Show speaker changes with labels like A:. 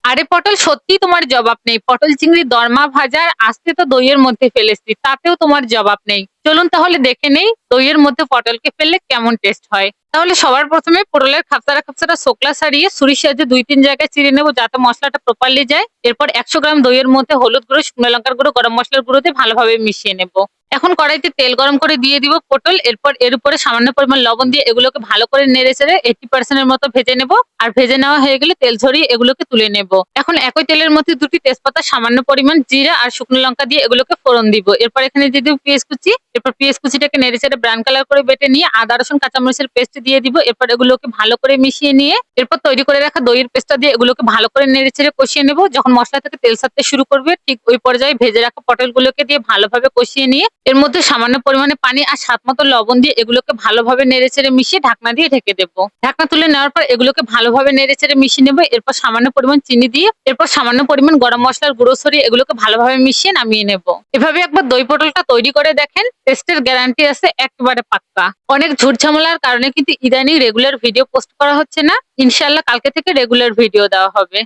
A: আরে পটল, সত্যিই তোমার জবাব নেই। পটল চিংড়ির দরমা ভাজা আর আস্তে তো দইয়ের মধ্যে ফেলেছি, তাতেও তোমার জবাব নেই। চলুন তাহলে দেখে নেই দইয়ের মধ্যে পটলকে ফেললে কেমন টেস্ট হয়। তাহলে সবার প্রথমে পটলের খাপসারা খাপসারা শোকলা ছাড়িয়ে ছুরির সাহায্যে ২-৩ জায়গায় চিড়ে নেবো যাতে মশলাটা প্রপারলি যায়। এরপর ১০০ গ্রাম দইয়ের মধ্যে হলুদ গুঁড়ো, শুকনো লঙ্কার গুঁড়ো, গরম মসলার গুঁড়ো দিয়ে ভালোভাবে মিশিয়ে নেবো। এখন কড়াইতে তেল গরম করে দিয়ে দিব পটল, এরপর এর উপরে সামান্য পরিমাণ লবণ দিয়ে এগুলোকে ভালো করে নেড়ে চেড়ে 80% এর মতো ভেজে নেব। আর ভেজে নেওয়া হয়ে গেলে তেল ঝরিয়ে এগুলোকে তুলে নেব। এখন একই তেলের মধ্যে ২টি তেজপাতা, সামান্য পরিমাণ জিরা আর শুকনো লঙ্কা দিয়ে এগুলোকে ফোড়ন দিব। এরপর এখানে দিয়ে দিব পেঁয়াজ কুচি। এরপর পেঁয়াজ কুচিটাকে নেড়ে চেড়ে ব্রাউন কালার করে বেটে নিয়ে আদা রসুন কাঁচামরিচের পেস্ট দিয়ে দিব। এরপর এগুলোকে ভালো করে মিশিয়ে নিয়ে এরপর তৈরি করে রাখা দইয়ের পেস্টটা দিয়ে এগুলোকে ভালো করে নেড়ে চেড়ে কষিয়ে নেব। যখন মসলা থেকে তেল ছাড়তে শুরু করবে ঠিক ওই পর্যায়ে ভেজে রাখা পটলগুলোকে দিয়ে ভালোভাবে কষিয়ে নিয়ে এর মধ্যে সামান্য পরিমাণে পানি আর স্বাদ মতো লবণ দিয়ে এগুলোকে ভালোভাবে নেড়েচেড়ে মিশিয়ে ঢাকনা দিয়ে ঢেকে দেবো। ঢাকনা তুলে নেওয়ার পর এগুলোকে ভালোভাবে নেড়েচেড়ে মিশিয়ে নেবো। এরপর সামান্য পরিমাণ চিনি দিয়ে এরপর সামান্য পরিমাণ গরম মসলার গুঁড়ো ছড়িয়ে এগুলোকে ভালোভাবে মিশিয়ে নামিয়ে নেব। এভাবে একবার দই পটলটা তৈরি করে দেখেন, টেস্টের গ্যারান্টি আছে একেবারে পাক্কা। অনেক ঝুট ঝামেলার কারণে কিন্তু ইদানিং রেগুলার ভিডিও পোস্ট করা হচ্ছে না। ইনশাল্লাহ কালকে থেকে রেগুলার ভিডিও দেওয়া হবে।